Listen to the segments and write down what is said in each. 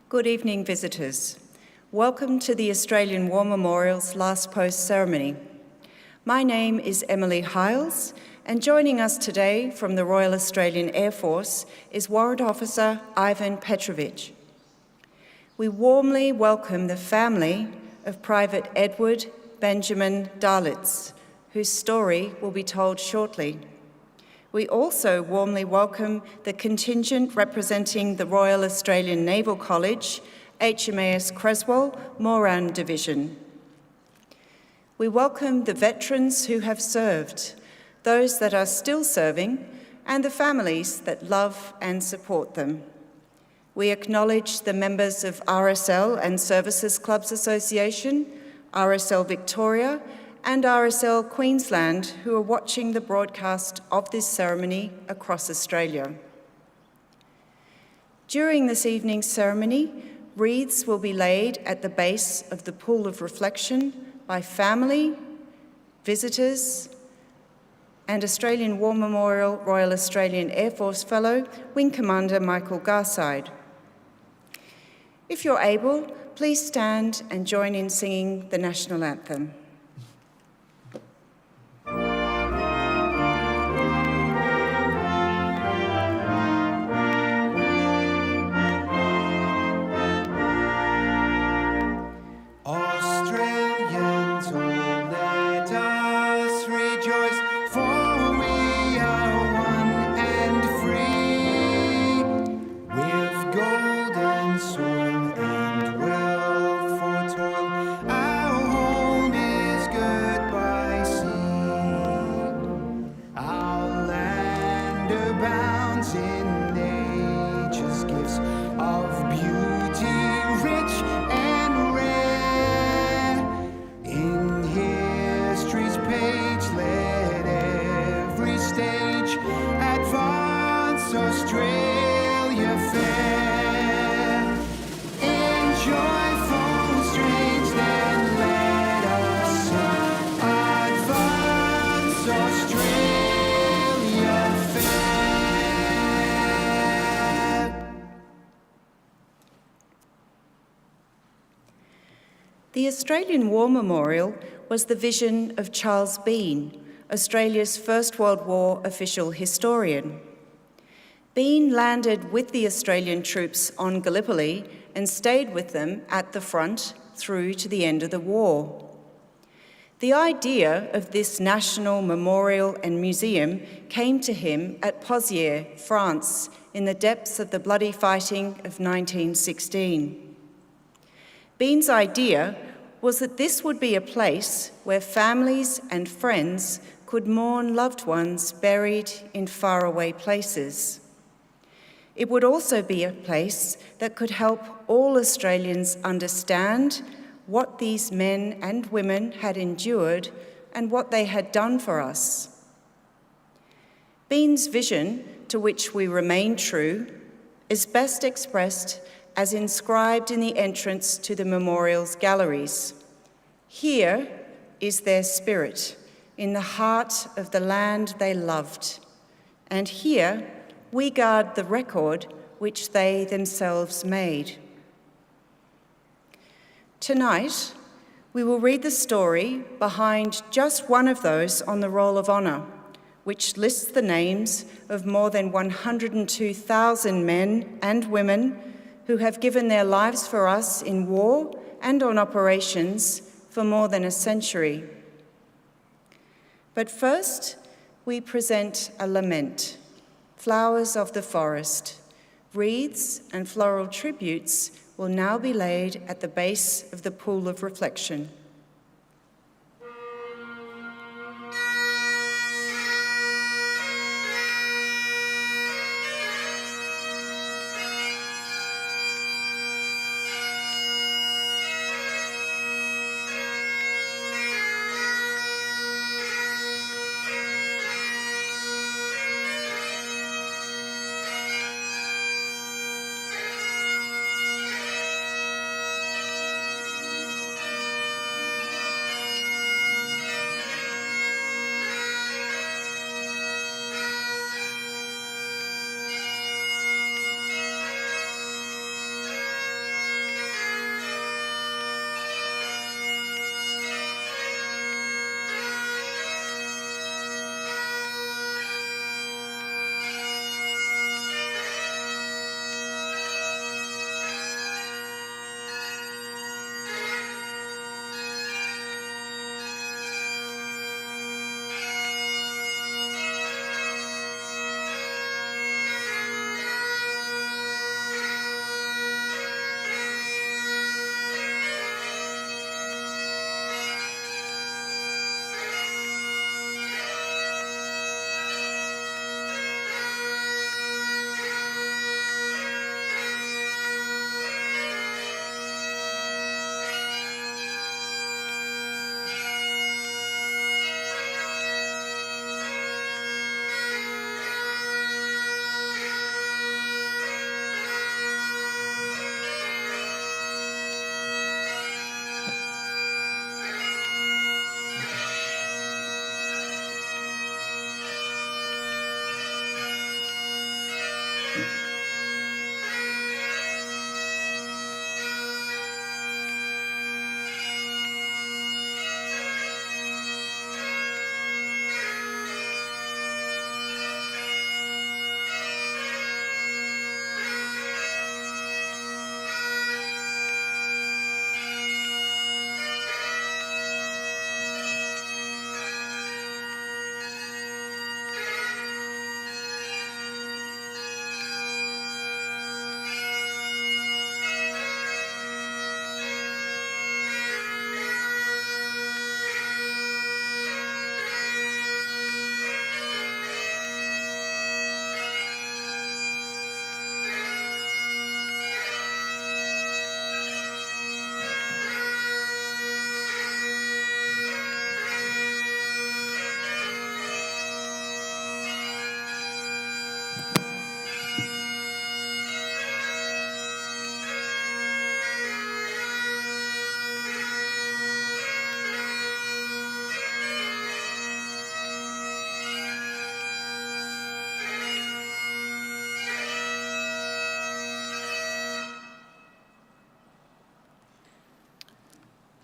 Good evening, visitors. Welcome to the Australian War Memorial's Last Post ceremony. My name is Emily Hiles, and joining us today from the Royal Australian Air Force is Warrant Officer Ivan Petrovich. We warmly welcome the family of Private Edward Benjamin Dahlitz, whose story will be told shortly. We also warmly welcome the contingent representing the Royal Australian Naval College, HMAS Creswell, Moran Division. We welcome the veterans who have served, those that are still serving, and the families that love and support them. We acknowledge the members of RSL and Services Clubs Association, RSL Victoria, and RSL Queensland who are watching the broadcast of this ceremony across Australia. During this evening's ceremony, wreaths will be laid at the base of the pool of reflection by family, visitors, and Australian War Memorial Royal Australian Air Force Fellow, Wing Commander Michael Garside. If you're able, please stand and join in singing the National Anthem. The Australian War Memorial was the vision of Charles Bean, Australia's First World War official historian. Bean landed with the Australian troops on Gallipoli and stayed with them at the front through to the end of the war. The idea of this national memorial and museum came to him at Pozières, France, in the depths of the bloody fighting of 1916. Bean's idea was that this would be a place where families and friends could mourn loved ones buried in faraway places. It would also be a place that could help all Australians understand what these men and women had endured and what they had done for us. Bean's vision, to which we remain true, is best expressed as inscribed in the entrance to the memorial's galleries. Here is their spirit, in the heart of the land they loved, and here we guard the record which they themselves made. Tonight, we will read the story behind just one of those on the Roll of Honour, which lists the names of more than 102,000 men and women who have given their lives for us in war and on operations for more than a century. But first, we present a lament, flowers of the forest. Wreaths and floral tributes will now be laid at the base of the pool of reflection.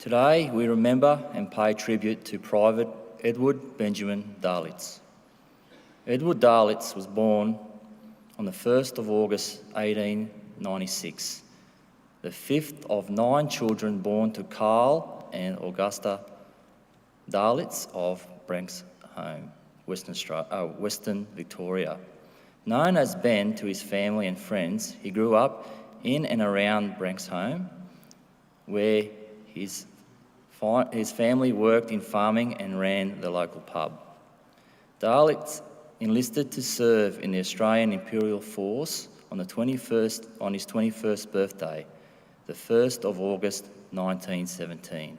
Today, we remember and pay tribute to Private Edward Benjamin Dahlitz. Edward Dahlitz was born on the 1st of August 1896, the fifth of 9 children born to Carl and Augusta Dahlitz of Branxholme, Western Victoria. Known as Ben to his family and friends, he grew up in and around Branxholme, where his family worked in farming and ran the local pub. Dahlitz enlisted to serve in the Australian Imperial Force on his 21st birthday, the 1st of August 1917.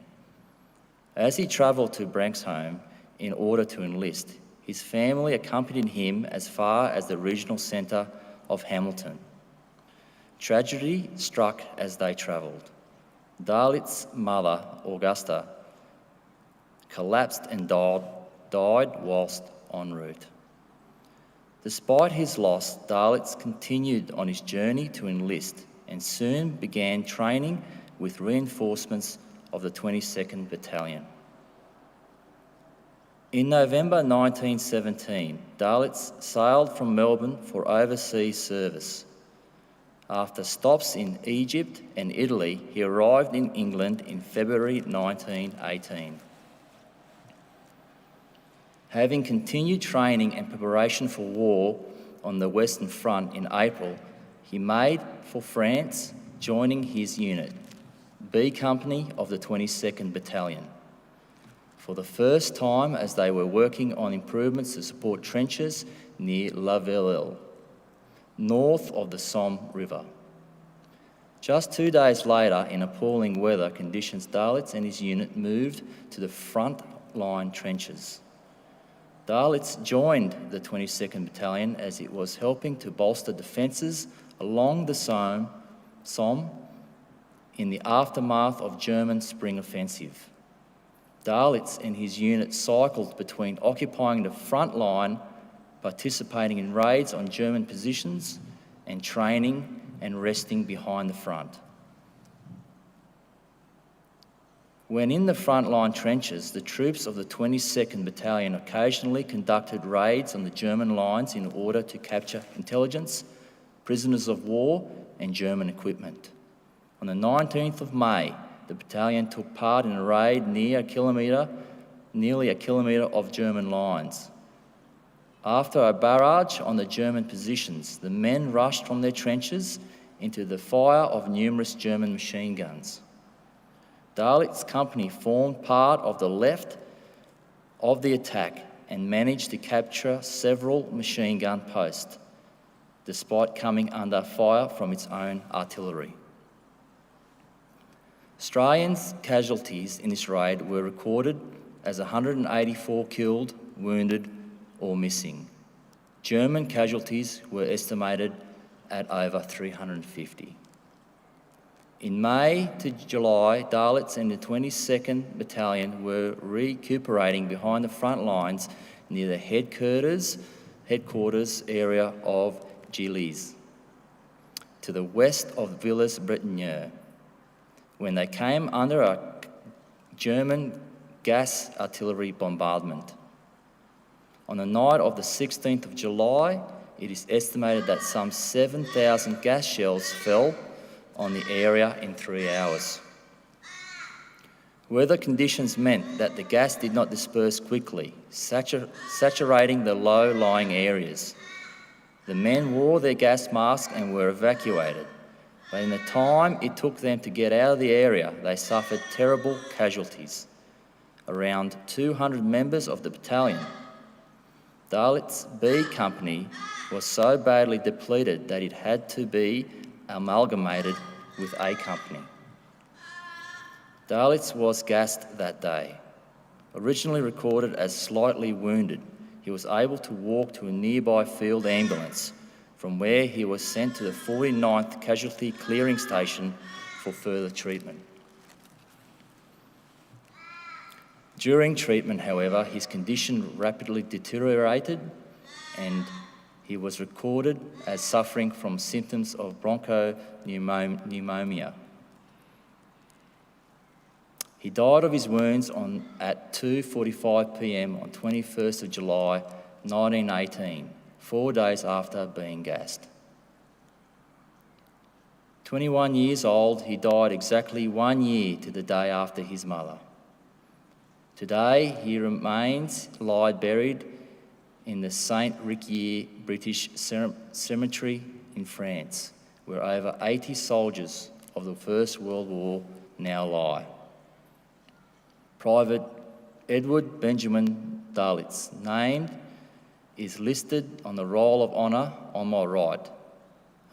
As he travelled to Branxholme in order to enlist, his family accompanied him as far as the regional centre of Hamilton. Tragedy struck as they travelled. Dahlitz's mother, Augusta, collapsed and died whilst en route. Despite his loss, Dahlitz continued on his journey to enlist and soon began training with reinforcements of the 22nd Battalion. In November 1917, Dahlitz sailed from Melbourne for overseas service. After stops in Egypt and Italy, he arrived in England in February 1918. Having continued training and preparation for war on the Western Front in April, he made for France, joining his unit, B Company of the 22nd Battalion, for the first time as they were working on improvements to support trenches near La Vallée, north of the Somme River. Just 2 days later, in appalling weather conditions, Dahlitz and his unit moved to the front line trenches. Dahlitz joined the 22nd Battalion as it was helping to bolster defences along the Somme in the aftermath of German spring offensive. Dahlitz and his unit cycled between occupying the front line, participating in raids on German positions, and training and resting behind the front. When in the front-line trenches, the troops of the 22nd Battalion occasionally conducted raids on the German lines in order to capture intelligence, prisoners of war, and German equipment. On the 19th of May, the battalion took part in a raid nearly a kilometre of German lines. After a barrage on the German positions, the men rushed from their trenches into the fire of numerous German machine guns. Dahlitz's company formed part of the left of the attack and managed to capture several machine gun posts, despite coming under fire from its own artillery. Australian casualties in this raid were recorded as 184 killed, wounded, or missing. German casualties were estimated at over 350. In May to July, Dahlitz and the 22nd Battalion were recuperating behind the front lines near the headquarters area of Gilles, to the west of Villers-Bretonneux, when they came under a German gas artillery bombardment. On the night of the 16th of July, it is estimated that some 7,000 gas shells fell on the area in 3 hours. Weather conditions meant that the gas did not disperse quickly, saturating the low-lying areas. The men wore their gas masks and were evacuated, but in the time it took them to get out of the area, they suffered terrible casualties. Around 200 members of the battalion. Dahlitz B Company was so badly depleted that it had to be amalgamated with A Company. Dahlitz was gassed that day. Originally recorded as slightly wounded, he was able to walk to a nearby field ambulance, from where he was sent to the 49th Casualty Clearing Station for further treatment. During treatment, however, his condition rapidly deteriorated and he was recorded as suffering from symptoms of bronchopneumonia. He died of his wounds at 2:45 p.m. on 21st of July 1918, 4 days after being gassed. 21 years old, he died exactly 1 year to the day after his mother. Today, he remains lie buried in the Saint Riquier British Cemetery in France, where over 80 soldiers of the First World War now lie. Private Edward Benjamin Dahlitz, named, is listed on the Roll of Honour on my right,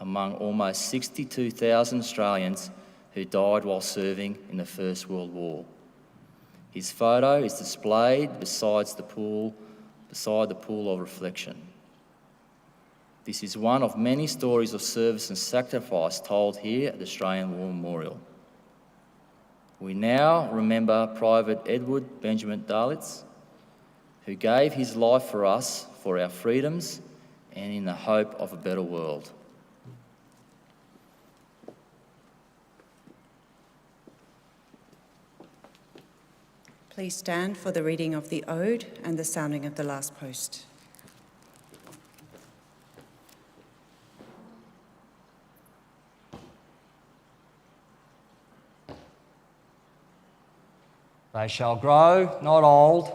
among almost 62,000 Australians who died while serving in the First World War. His photo is displayed beside the pool of reflection. This is one of many stories of service and sacrifice told here at the Australian War Memorial. We now remember Private Edward Benjamin Dahlitz, who gave his life for us, for our freedoms, and in the hope of a better world. Please stand for the reading of the Ode and the sounding of the last post. They shall grow not old,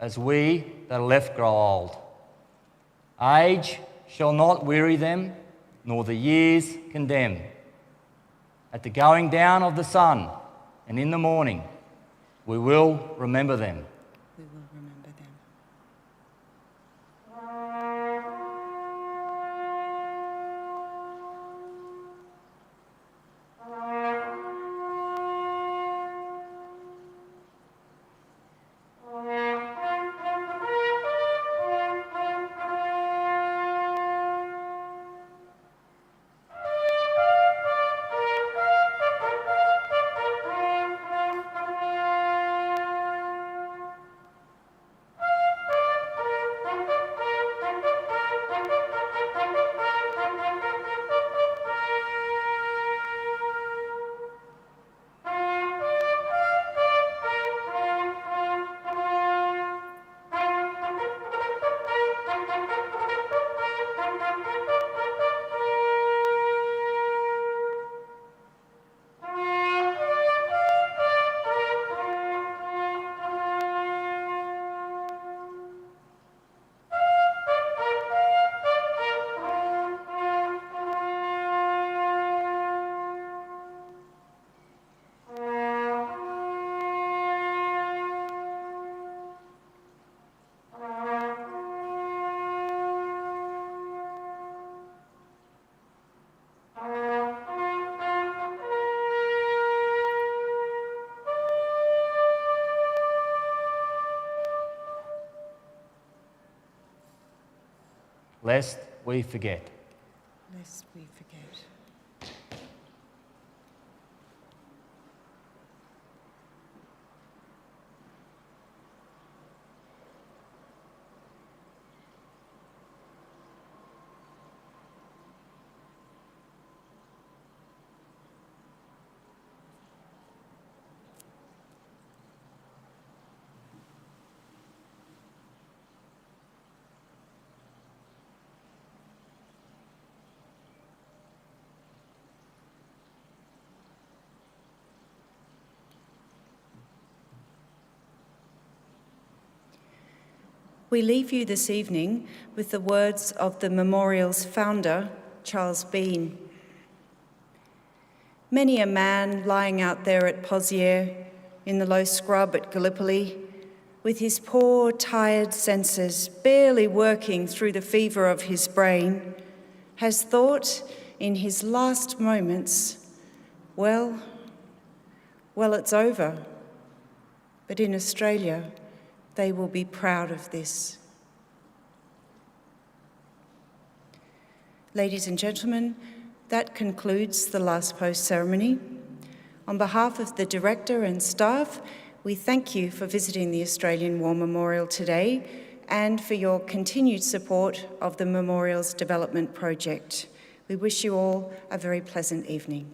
as we that are left grow old. Age shall not weary them, nor the years condemn. At the going down of the sun and in the morning, we will remember them. We will remember them. Lest we forget. Lest we forget. We leave you this evening with the words of the memorial's founder, Charles Bean. Many a man lying out there at Pozières, in the low scrub at Gallipoli, with his poor, tired senses barely working through the fever of his brain, has thought in his last moments, well, it's over. But in Australia, they will be proud of this. Ladies and gentlemen, that concludes the last post ceremony. On behalf of the Director and staff, we thank you for visiting the Australian War Memorial today and for your continued support of the Memorial's development project. We wish you all a very pleasant evening.